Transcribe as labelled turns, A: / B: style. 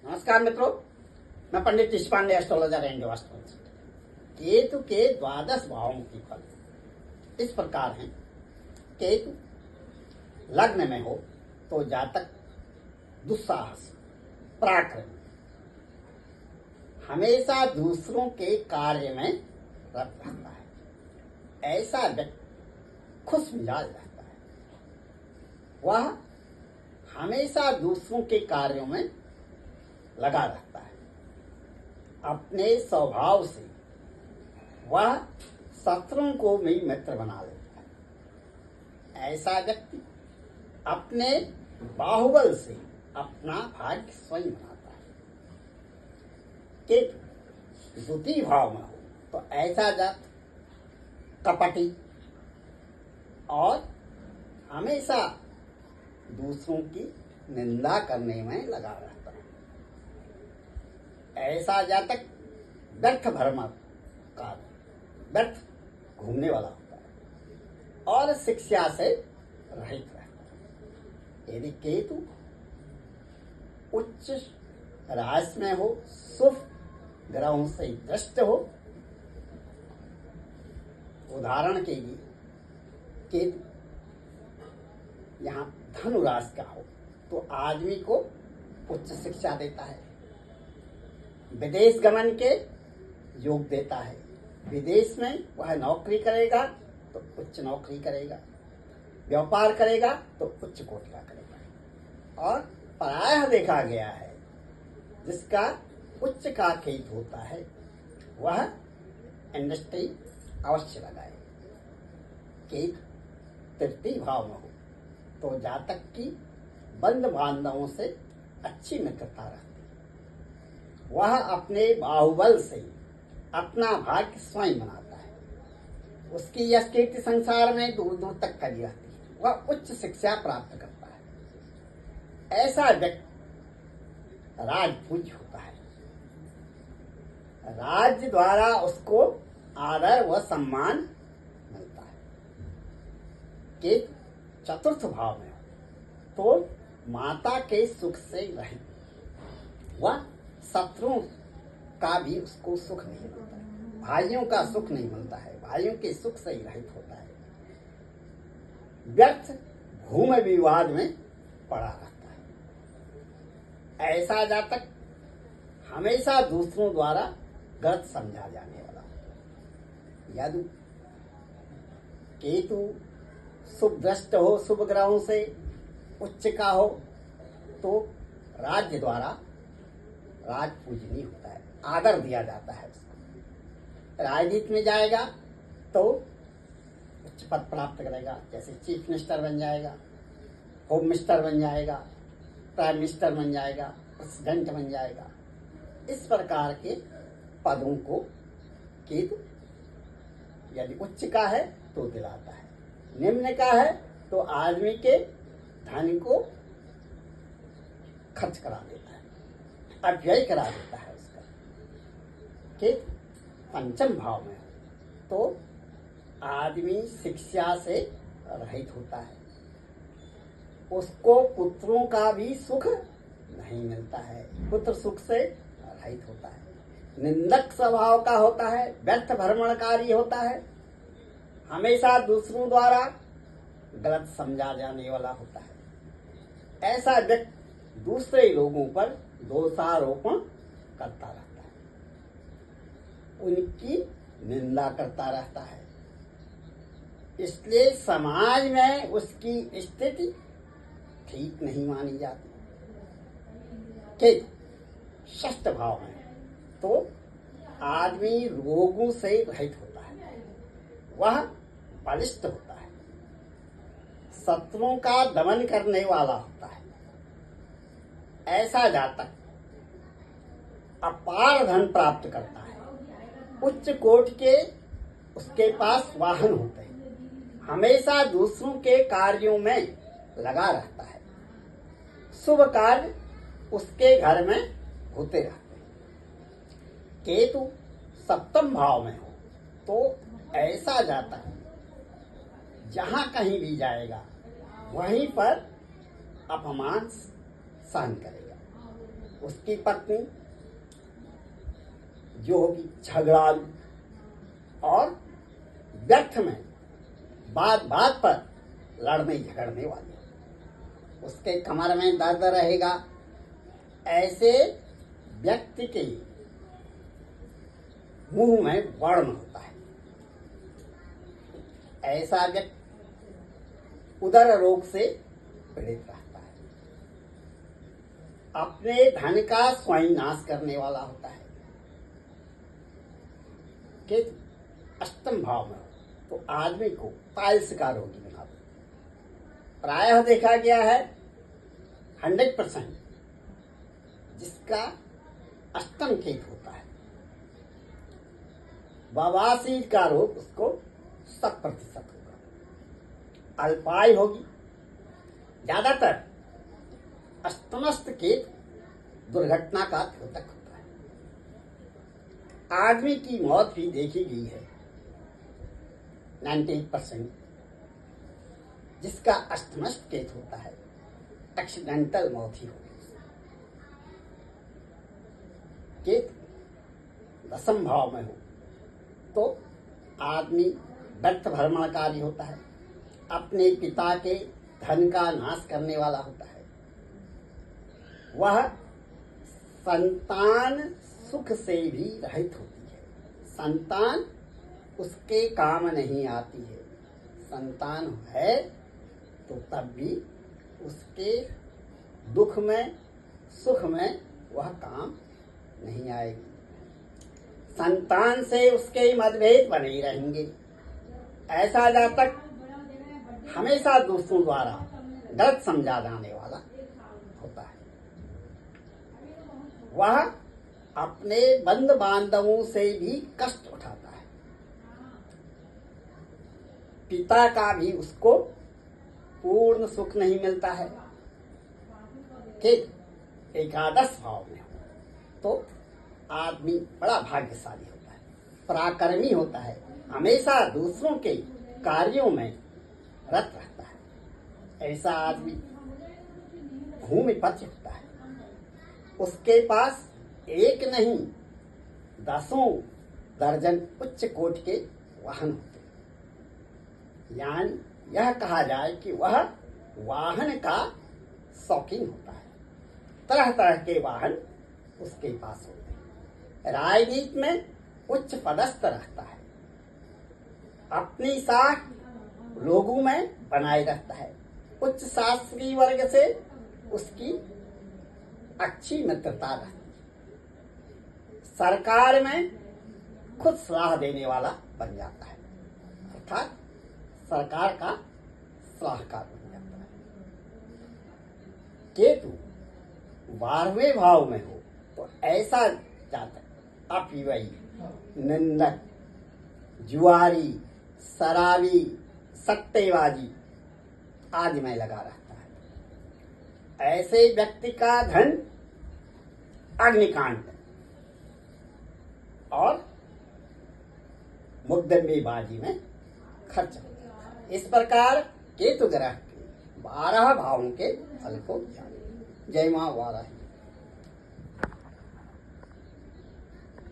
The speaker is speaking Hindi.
A: नमस्कार मित्रों, मैं Pandit Rishi Pandey, astrologer and astrologist. Ketu के द्वादश भावों की फल इस प्रकार हैं। केतु लग्न में हो तो जातक दुस्साहस, पराक्रम, हमेशा दूसरों के कार्य में रत रहता है। ऐसा व्यक्ति खुश मिजाज रहता है। वह हमेशा दूसरों के कार्यों में लगा रहता है। अपने स्वभाव से वह शत्रुओं को भी मित्र बना लेता है। ऐसा व्यक्ति अपने बाहुबल से अपना भाग्य स्वयं बनाता है। केतु द्वितीय भाव में हो तो ऐसा जात कपटी और हमेशा दूसरों की निंदा करने में लगा रहता है। ऐसा जातक व्यर्थ भ्रमण का व्यर्थ घूमने वाला होता है और शिक्षा से रहित रहता है। यदि केतु उच्च राशि में हो, शुभ ग्रहों से दृष्ट हो, उदाहरण के लिए केतु यहाँ धनु राशि का हो तो आदमी को उच्च शिक्षा देता है, विदेश गमन के योग देता है। विदेश में वह नौकरी करेगा तो उच्च नौकरी करेगा, व्यापार करेगा तो उच्च कोटि का करेगा। और प्रायः देखा गया है जिसका उच्च का केतु होता है वह इंडस्ट्री अवश्य लगाए। केतु तृतीय भाव में हो तो जातक की बंद बांधवों से अच्छी मित्रता रहती है। वह अपने बाहुबल से अपना भाग्य स्वयं बनाता है। उसकी यश कीर्ति संसार में दूर दूर तक फैली रहती है। वह उच्च शिक्षा प्राप्त करता है। ऐसा व्यक्ति राजपूज्य होता है। राज्य द्वारा उसको आदर व सम्मान मिलता है। केतु चतुर्थ भाव में तो माता के सुख से रहित, वह शत्रुओं का भी उसको सुख नहीं मिलता है, भाइयों का सुख नहीं मिलता है, भाइयों के सुख से ही रहित होता है। व्यर्थ भूमि विवाद में पड़ा रहता है। ऐसा जातक हमेशा दूसरों द्वारा गलत समझा जाने वाला होता है। यदि केतु शुभ दृष्ट हो, शुभ ग्रहों से उच्च का हो तो राज्य द्वारा राज पूजनीय होता है, आदर दिया जाता है उसको। राजनीति में जाएगा तो उच्च पद प्राप्त करेगा, जैसे चीफ मिनिस्टर बन जाएगा, होम मिनिस्टर बन जाएगा, प्राइम मिनिस्टर बन जाएगा, प्रेसिडेंट बन जाएगा। इस प्रकार के पदों को केतु यदि उच्च का है तो दिलाता है, निम्न का है तो आदमी के धन को खर्च करा देता है, अपव्यय करा देता है उसका। केतु पंचम भाव में तो आदमी शिक्षा से रहित होता है। उसको पुत्रों का भी सुख नहीं मिलता है, पुत्र सुख से रहित होता है। निंदक स्वभाव का होता है, व्यर्थ भ्रमणकारी होता है, हमेशा दूसरों द्वारा गलत समझा जाने वाला होता है। ऐसा व्यक्ति दूसरे लोगों पर दोषारोपण करता रहता है, उनकी निंदा करता रहता है। इसलिए समाज में उसकी स्थिति ठीक नहीं मानी जाती। केतु षष्ठ भाव में तो आदमी रोगों से रहित होता है, वह बलिष्ठ होता है, शत्रुओं का दमन करने वाला होता है। ऐसा जातक अपार धन प्राप्त करता है, उच्च कोटि के उसके पास वाहन होते हैं, हमेशा दूसरों के कार्यों में लगा रहता है, शुभ कार्य उसके घर में होते रहते हैं। केतु सप्तम भाव में हो तो ऐसा जातक जहां कहीं भी जाएगा वहीं पर अपमान सहन करेगा। उसकी पत्नी जो होगी झगड़ालू और व्यर्थ में बात बात पर लड़ने झगड़ने वाली, उसके कमर में दर्द रहेगा। ऐसे व्यक्ति के मुंह में वर्म होता है। ऐसा व्यक्ति उदर रोग से पीड़ित रहता है। अपने धन का स्वयं नाश करने वाला होता है। केतु अष्टम भाव में तो आदमी को पाइल्स का रोगी बना दे। प्रायः देखा गया है 100% जिसका अष्टम केतु होता है, बवासीर का रोग उसको 100% होगा। अल्पायु होगी। ज्यादातर अष्टमस्त केतु दुर्घटना का द्योतक होता है। आदमी की मौत भी देखी गई है 98%, जिसका अष्टमस्त केतु होता है, एक्सीडेंटल मौत ही होगी। केतु दसम भाव में हो तो आदमी व्यर्थ भ्रमणकारी होता है, अपने पिता के धन का नाश करने वाला होता है। वह संतान सुख से भी रहित होती है। संतान उसके काम नहीं आती है। संतान है तो तब भी उसके दुख में सुख में वह काम नहीं आएगी। संतान से उसके मतभेद बने ही रहेंगे। ऐसा जातक हमेशा दूसरों द्वारा गलत समझा जाने वाला होता है। वह अपने बंधु बांधवों से भी कष्ट उठाता है। पिता का भी उसको पूर्ण सुख नहीं मिलता है। केतु एकादश भाव में हो तो आदमी बड़ा भाग्यशाली होता है, पराक्रमी होता है, हमेशा दूसरों के कार्यों में रत रहता है। ऐसा आदमी भूमिपति होता है। उसके पास एक नहीं 10 दर्जन उच्च कोटि के वाहन होते हैं। यानी यह कहा जाए कि वह वाहन का शौकीन होता है। तरह तरह के वाहन उसके पास होते हैं। राजनीति में उच्च पदस्थ रहता है। अपनी साख लोगों में बनाए रहता है। उच्च शास्त्रीय वर्ग से उसकी अच्छी मित्रता रहती है। सरकार में खुद सलाह देने वाला बन जाता है, अर्थात सरकार का सलाहकार बन जाता है। केतु 12वें भाव में हो तो ऐसा जातक अपव्ययी, निंदक, जुआरी, शराबी, सट्टेबाजी आदि में लगा रहता है। ऐसे व्यक्ति का धन अग्निकांड और मुकदमेबाजी में खर्च हो जाता है। इस प्रकार केतु ग्रह के 12 भावों के फल को जाने। जय मां वाराही।